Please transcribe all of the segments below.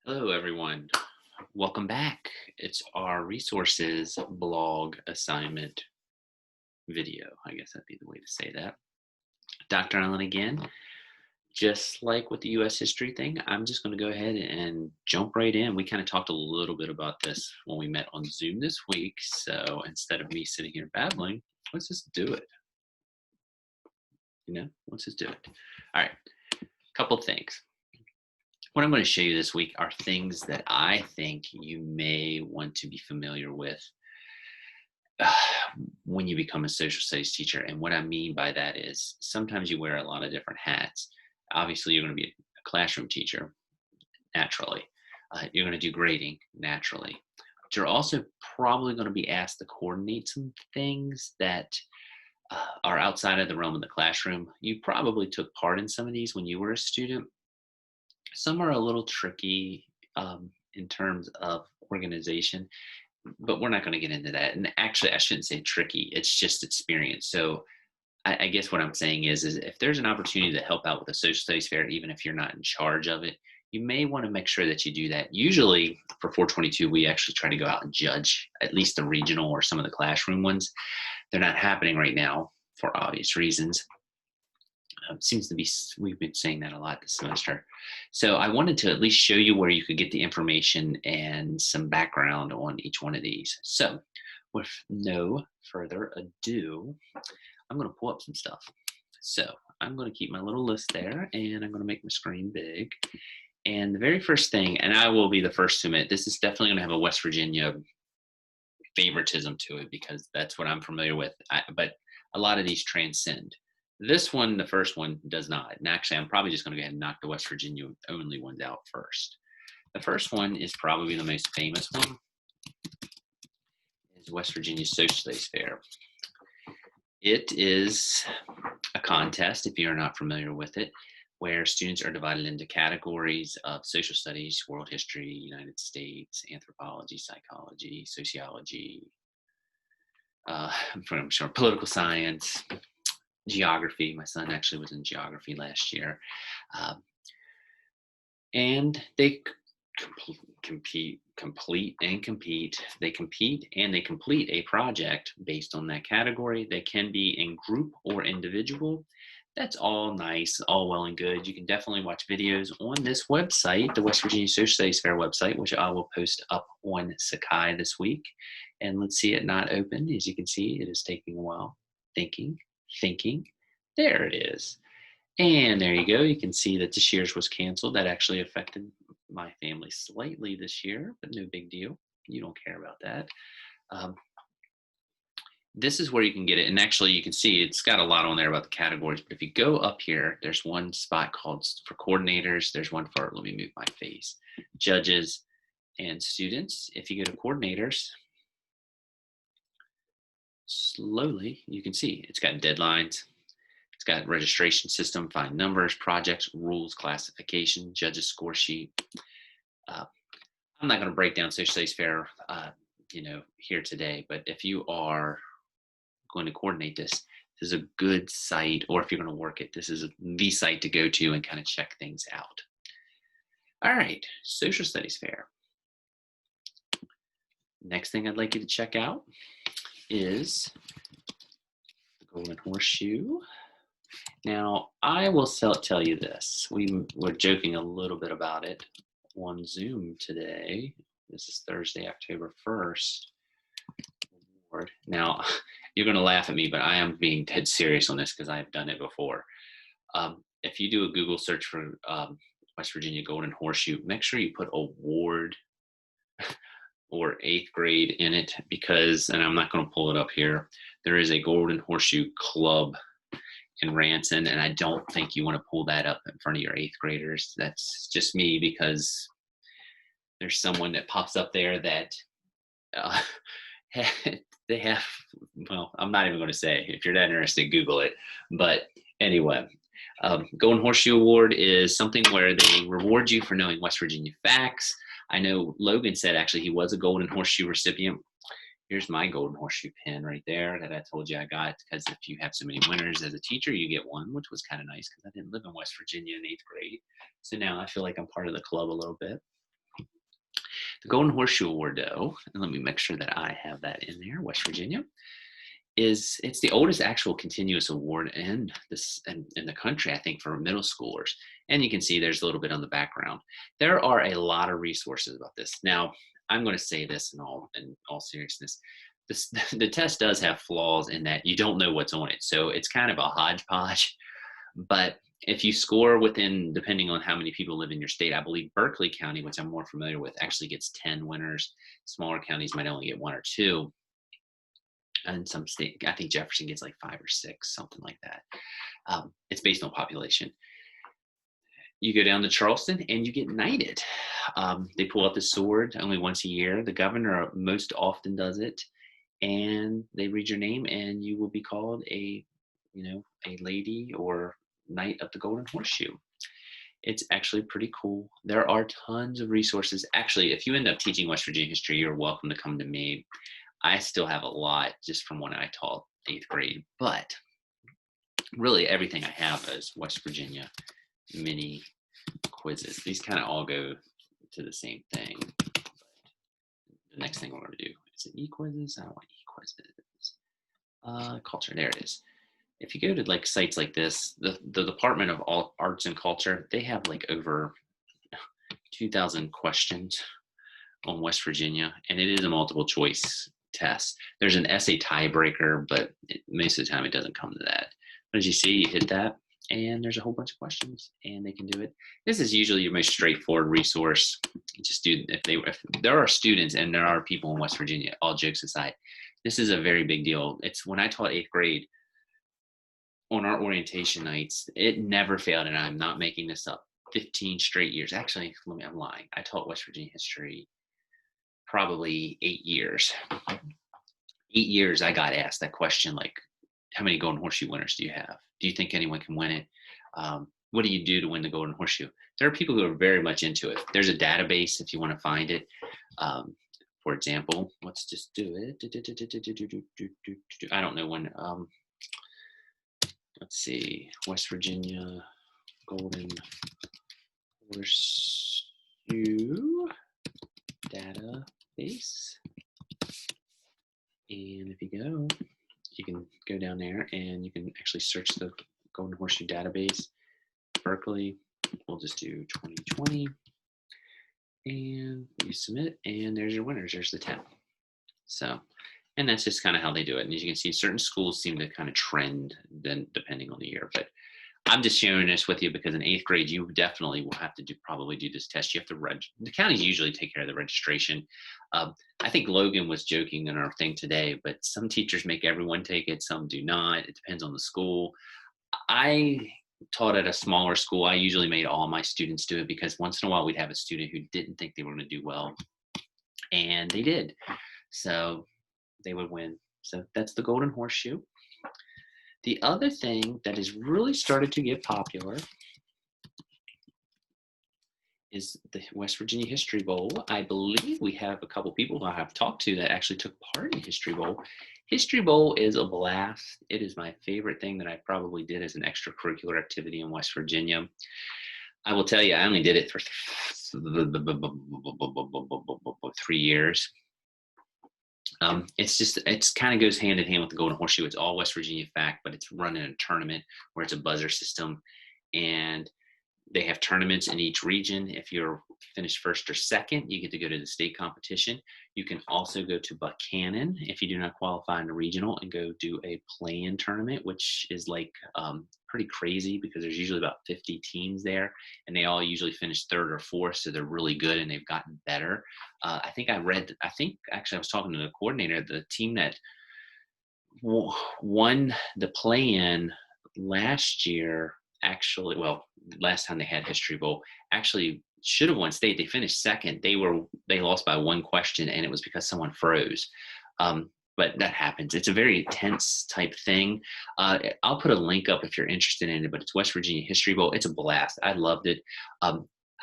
Hello, everyone. Welcome back. It's our resources blog assignment video. I guess that'd be the way to say that. Dr. Allen again. Just like with the US history thing, I'm just going to go ahead and jump right in. We kind of talked a little bit about this when we met on Zoom this week. So instead of me sitting here babbling, let's just do it. Let's just do it. All right. Couple things. What I'm going to show you this week are things that I think you may want to be familiar with uh, when you become a social studies teacher. And what I mean by that is sometimes you wear a lot of different hats. Obviously, you're going to be a classroom teacher, naturally. You're going to do grading, naturally. But you're also probably going to be asked to coordinate some things that are outside of the realm of the classroom. You probably took part in some of these when you were a student. Some are a little tricky in terms of organization, but we're not going to get into that. And actually, I shouldn't say tricky. It's just experience. So I guess what I'm saying is if there's an opportunity to help out with a social studies fair, even if you're not in charge of it, you may want to make sure that you do that. Usually for 422, we actually try to go out and judge at least the regional or some of the classroom ones. They're not happening right now for obvious reasons. Seems to be, we've been saying that a lot this semester. So I wanted to at least show you where you could get the information and some background on each one of these. So with no further ado, I'm going to pull up some stuff. So I'm going to keep my little list there, and I'm going to make my screen big. And the very first thing, and I will be the first to admit, this is definitely going to have a West Virginia favoritism to it because that's what I'm familiar with. But a lot of these transcend. This one, the first one, does not. And actually, I'm probably just going to go ahead and knock the West Virginia only ones out first. The first one is probably the most famous one. Is West Virginia Social Studies Fair. It is a contest, if you're not familiar with it, where students are divided into categories of social studies, world history, United States, anthropology, psychology, sociology, I'm sure political science, geography. My son actually was in geography last year. And they complete and they complete a project based on that category. They can be in group or individual. That's all nice, all well and good. You can definitely watch videos on this website, the West Virginia Social Studies Fair website, which I will post up on Sakai this week. And let's see it not open. As you can see, it is taking a while. Thinking. There it is. And there you go. You can see that this year's was canceled. That actually affected my family slightly this year, but no big deal. You don't care about that. This is where you can get it. And actually, you can see it's got a lot on there about the categories. But if you go up here, there's one spot called for coordinators. There's one for, let me move my face, judges and students. If you go to coordinators, slowly, you can see it's got deadlines. It's got registration system, find numbers, projects, rules, classification, judges score sheet. I'm not going to break down Social Studies Fair, here today, but if you are going to coordinate this, this is a good site, or if you're going to work it, this is the site to go to and kind of check things out. All right, Social Studies Fair. Next thing I'd like you to check out is the Golden Horseshoe. Now, I will tell you this. We were joking a little bit about it on Zoom today. This is Thursday, October 1st. Now, you're going to laugh at me, but I am being dead serious on this because I've done it before. If you do a Google search for West Virginia Golden Horseshoe, make sure you put award or 8th grade in it because, and I'm not going to pull it up here, there is a Golden Horseshoe Club in Ranson, and I don't think you want to pull that up in front of your 8th graders. That's just me because there's someone that pops up there that they have, well, I'm not even going to say. If you're that interested, Google it. But anyway, Golden Horseshoe Award is something where they reward you for knowing West Virginia facts. I know Logan said actually he was a Golden Horseshoe recipient. Here's my Golden Horseshoe pin right there that I told you I got, because if you have so many winners as a teacher, you get one, which was kind of nice because I didn't live in West Virginia in 8th grade. So now I feel like I'm part of the club a little bit. The Golden Horseshoe Award, though, and let me make sure that I have that in there, West Virginia, it's the oldest actual continuous award in the country, I think, for middle schoolers. And you can see there's a little bit on the background. There are a lot of resources about this. Now, I'm going to say this in all seriousness. The test does have flaws in that you don't know what's on it. So it's kind of a hodgepodge. But if you score within, depending on how many people live in your state, I believe Berkeley County, which I'm more familiar with, actually gets 10 winners. Smaller counties might only get 1 or 2. And some state, I think Jefferson gets like 5 or 6, something like that. It's based on population. You go down to Charleston and you get knighted. They pull out the sword only once a year. The governor most often does it, and they read your name, and you will be called a lady or knight of the Golden Horseshoe. It's actually pretty cool. There are tons of resources. Actually, if you end up teaching West Virginia history, you're welcome to come to me. I still have a lot just from when I taught 8th grade, but really everything I have is West Virginia mini quizzes. These kind of all go to the same thing. But the next thing we're going to do is it e-quizzes. I don't want e-quizzes. Culture, there it is. If you go to like sites like this, the Department of Arts and Culture, they have like over 2,000 questions on West Virginia, and it is a multiple choice test. There's an essay tiebreaker, but most of the time it doesn't come to that. But as you see, you hit that, and there's a whole bunch of questions, and they can do it. This is usually your most straightforward resource. Just do if there are students and there are people in West Virginia. All jokes aside, this is a very big deal. It's when I taught 8th grade on our orientation nights, it never failed, and I'm not making this up. 15 straight years. Actually, I'm lying. I taught West Virginia history probably 8 years. 8 years I got asked that question, like, how many Golden Horseshoe winners do you have? Do you think anyone can win it? What do you do to win the Golden Horseshoe? There are people who are very much into it. There's a database if you want to find it. For example, let's just do it. I don't know when. Let's see. West Virginia Golden Horseshoe database. And if you can go down there and you can actually search the Golden Horseshoe database. Berkeley, we'll just do 2020. And you submit, and there's your winners. There's the 10. So, and that's just kind of how they do it. And as you can see, certain schools seem to kind of trend then depending on the year. But I'm just sharing this with you because in 8th grade, you definitely will have to probably do this test. You have to the counties usually take care of the registration. I think Logan was joking in our thing today, but some teachers make everyone take it. Some do not. It depends on the school. I taught at a smaller school. I usually made all my students do it because once in a while we'd have a student who didn't think they were going to do well, and they did. So they would win. So that's the Golden Horseshoe. The other thing that has really started to get popular is the West Virginia History Bowl. I believe we have a couple people I have talked to that actually took part in History Bowl. History Bowl is a blast. It is my favorite thing that I probably did as an extracurricular activity in West Virginia. I will tell you, I only did it for 3 years. It's kind of goes hand in hand with the Golden Horseshoe. It's all West Virginia fact, but it's run in a tournament where it's a buzzer system, and they have tournaments in each region. If you're finished first or second, you get to go to the state competition. You can also go to Buchanan if you do not qualify in the regional and go do a play-in tournament, which is like pretty crazy because there's usually about 50 teams there, and they all usually finish third or fourth, so they're really good and they've gotten better. I think actually I was talking to the coordinator, the team that won the play-in last year, actually, well, last time they had History Bowl, actually should have won state. They finished second. They lost by 1 question, and it was because someone froze. But that happens. It's a very tense type thing. I'll put a link up if you're interested in it, but it's West Virginia History Bowl. It's a blast. I loved it.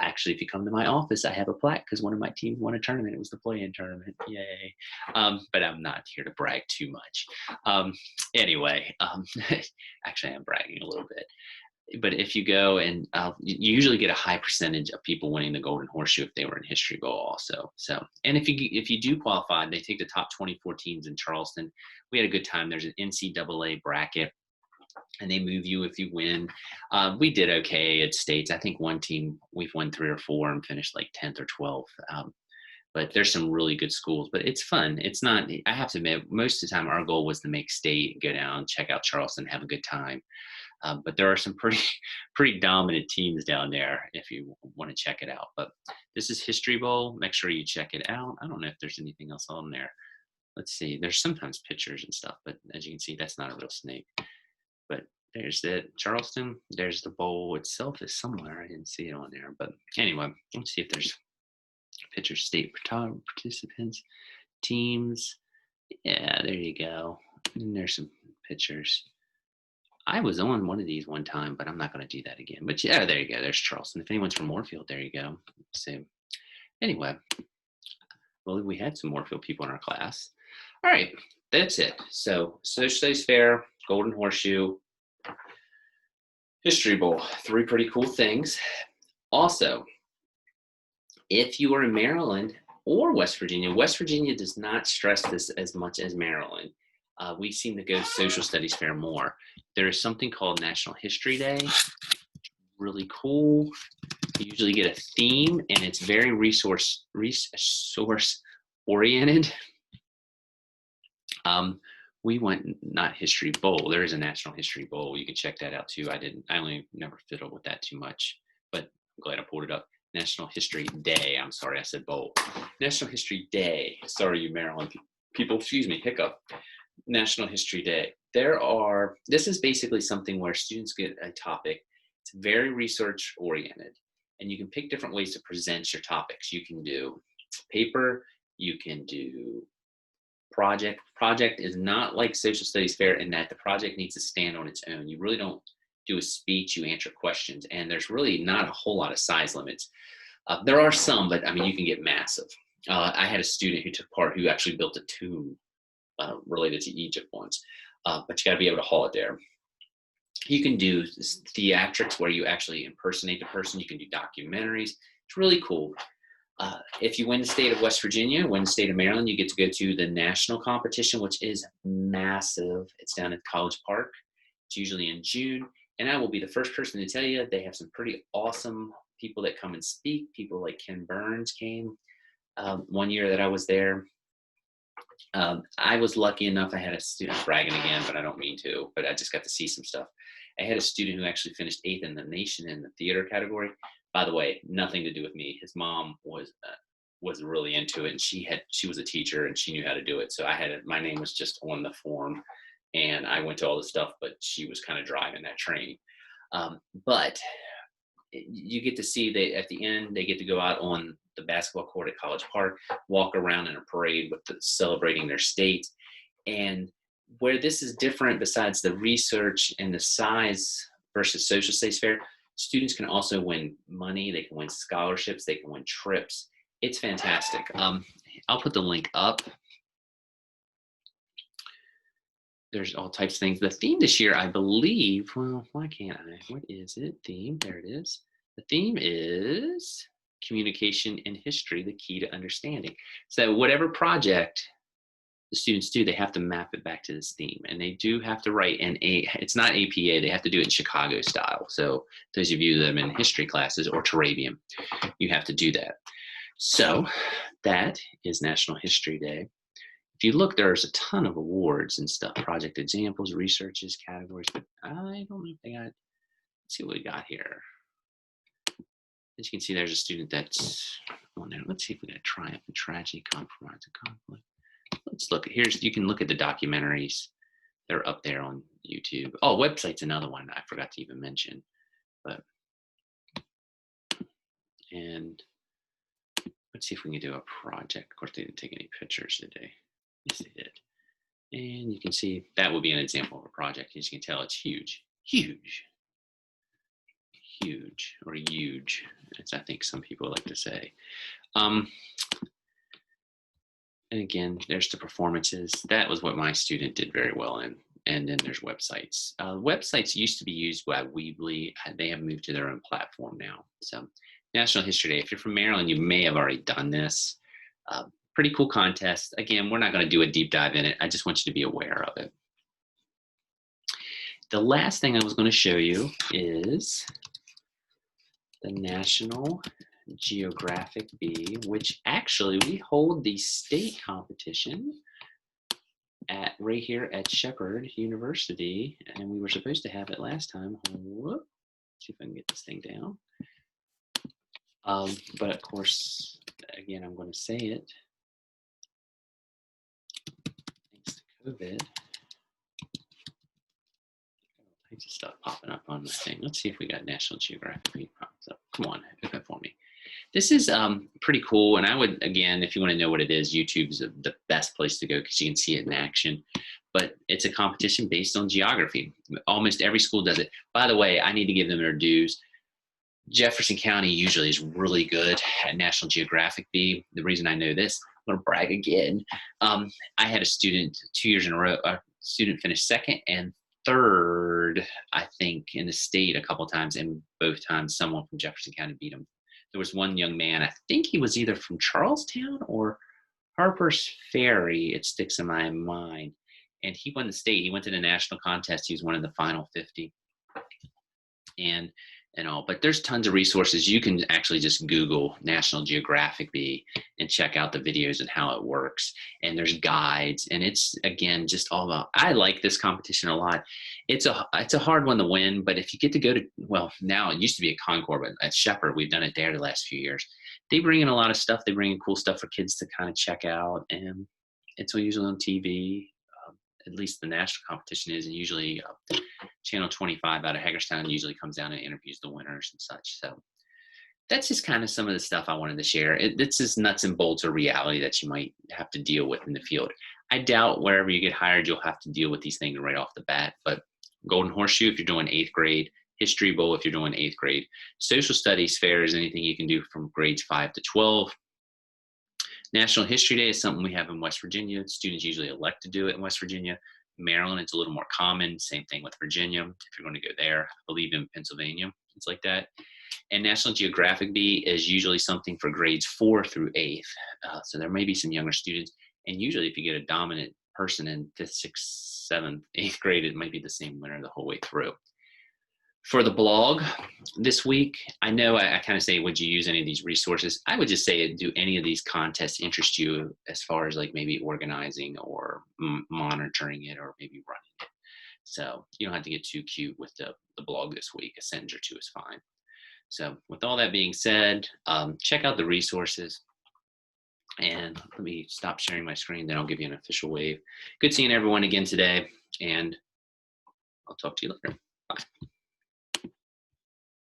Actually, if you come to my office, I have a plaque because one of my teams won a tournament. It was the play-in tournament. Yay. But I'm not here to brag too much. Anyway, actually, I'm bragging a little bit. but if you go and you usually get a high percentage of people winning the Golden Horseshoe if they were in History Bowl also. So, and if you do qualify, they take the top 24 teams in Charleston. We had a good time. There's an NCAA bracket, and they move you if you win. We did okay at states. I think one team we've won 3 or 4 and finished like 10th or 12th. But there's some really good schools. But it's fun. It's not. I have to admit, most of the time our goal was to make state, go down, check out Charleston, have a good time. But there are some pretty dominant teams down there if you want to check it out. But this is History Bowl. Make sure you check it out. I don't know if there's anything else on there. Let's see. There's sometimes pictures and stuff, but as you can see, that's not a real snake. But there's the Charleston. There's the bowl itself is somewhere. I didn't see it on there. But anyway, let's see if there's pictures, state participants, teams. Yeah, there you go. And there's some pictures. I was on one of these one time, but I'm not going to do that again. But yeah, there you go. There's Charleston. If anyone's from Moorfield, there you go. So anyway, well, we had some Moorfield people in our class. All right, that's it. So Social Studies Fair, Golden Horseshoe, History Bowl, 3 pretty cool things. Also, if you are in Maryland or West Virginia does not stress this as much as Maryland. We seem to go Social Studies Fair more. There is something called National History Day. Really cool. You usually get a theme, and it's very resource oriented. We went not History Bowl. There is a National History Bowl. You can check that out too. I only never fiddled with that too much, but I'm glad I pulled it up. National History Day. I'm sorry, I said bowl. National History Day. Sorry, you Maryland people. Excuse me. Hiccup. National History Day. This is basically something where students get a topic. It's very research oriented, and you can pick different ways to present your topics. You can do paper, you can do project. Project is not like Social Studies Fair in that the project needs to stand on its own. You really don't do a speech, you answer questions, and there's really not a whole lot of size limits. There are some, but I mean, you can get massive. I had a student who took part who actually built a tomb related to Egypt once, but you got to be able to haul it there. You can do theatrics where you actually impersonate the person. You can do documentaries. It's really cool. If you win the state of West Virginia, win the state of Maryland, you get to go to the national competition, which is massive. It's down at College Park. It's usually in June. And I will be the first person to tell you they have some pretty awesome people that come and speak. People like Ken Burns came one year that I was there. I was lucky enough, I had a student, bragging again, but I don't mean to, but I just got to see some stuff. I had a student who actually finished 8th in the nation in the theater category. By the way, nothing to do with me. His mom was really into it, and she was a teacher and she knew how to do it. So my name was just on the form, and I went to all the stuff, but she was kind of driving that train. But you get to see at the end, they get to go out on the basketball court at College Park, walk around in a parade celebrating their state. And where this is different, besides the research and the size versus Social Studies Fair, students can also win money. They can win scholarships. They can win trips. It's fantastic. I'll put the link up. There's all types of things. The theme this year, I believe, well, why can't I? What is it? Theme, there it is. The theme is communication and history, the key to understanding. So whatever project the students do, they have to map it back to this theme, and they do have to write it's not APA, they have to do it in Chicago style. So those of you that are in history classes or Turabian, you have to do that. So that is National History Day. If you look, there's a ton of awards and stuff, project examples, researches, categories, but I don't know if they got, let's see what we got here. As you can see, there's a student that's on there. Let's see if we got triumph and tragedy, compromise and conflict. Let's look. You can look at the documentaries. They're up there on YouTube. Oh, website's another one I forgot to even mention. And let's see if we can do a project. Of course, they didn't take any pictures today. Yes, they did. And you can see that would be an example of a project. As you can tell, it's huge, huge, huge, or huge, as I think some people like to say. And again, there's the performances. That was what my student did very well in. and then there's websites. Websites used to be used by Weebly. They have moved to their own platform now. So National History Day, if you're from Maryland, you may have already done this. Pretty cool contest. Again, we're not going to do a deep dive in it. I just want you to be aware of it. The last thing I was going to show you is the National Geographic Bee, which actually we hold the state competition at right here at Shepherd University, and we were supposed to have it last time. Whoop. See if I can get this thing down. But of course, again, I'm going to say it. Thanks to COVID, all types of stuff popping up on the thing. Let's see if we got National Geographic Bee pops up. Come on, open for me. This is pretty cool, and I would, again, if you want to know what it is, YouTube's the best place to go because you can see it in action. But it's a competition based on geography. Almost every school does it. By the way, I need to give them their dues. Jefferson County usually is really good at National Geographic Bee. The reason I know this, I'm going to brag again. I had a student 2 years in a row, a student finished second and third, I think, in the state a couple of times, and both times someone from Jefferson County beat him. There was one young man, I think he was either from Charlestown or Harper's Ferry, it sticks in my mind, and he won the state. He went to the national contest. He was one of the final 50 and all. But there's tons of resources. You can actually just Google National Geographic Bee and check out the videos and how it works. And there's guides, and it's, again, just all about, I like this competition a lot. It's a hard one to win, but if you get to go to, well, now it used to be at Concord, but at Shepherd, we've done it there the last few years. They bring in a lot of stuff. They bring in cool stuff for kids to kind of check out, and it's usually on TV. At least the national competition is, and usually Channel 25 out of Hagerstown usually comes down and interviews the winners and such. So that's just kind of some of the stuff I wanted to share. It's just nuts and bolts of reality that you might have to deal with in the field. I doubt wherever you get hired, you'll have to deal with these things right off the bat, but Golden Horseshoe if you're doing 8th grade, History Bowl if you're doing 8th grade. Social Studies Fair is anything you can do from grades 5 to 12. National History Day is something we have in West Virginia. Students usually elect to do it in West Virginia. Maryland, it's a little more common. Same thing with Virginia. If you're going to go there, I believe in Pennsylvania, it's like that. And National Geographic Bee is usually something for grades 4 through 8th. So there may be some younger students. And usually if you get a dominant person in 5th, 6th, 7th, 8th grade, it might be the same winner the whole way through. For the blog this week, I know I kind of say, would you use any of these resources? I would just say, do any of these contests interest you as far as like maybe organizing or monitoring it or maybe running it? So you don't have to get too cute with the blog this week. A sentence or two is fine. So with all that being said, check out the resources. And let me stop sharing my screen, then I'll give you an official wave. Good seeing everyone again today, and I'll talk to you later. Bye.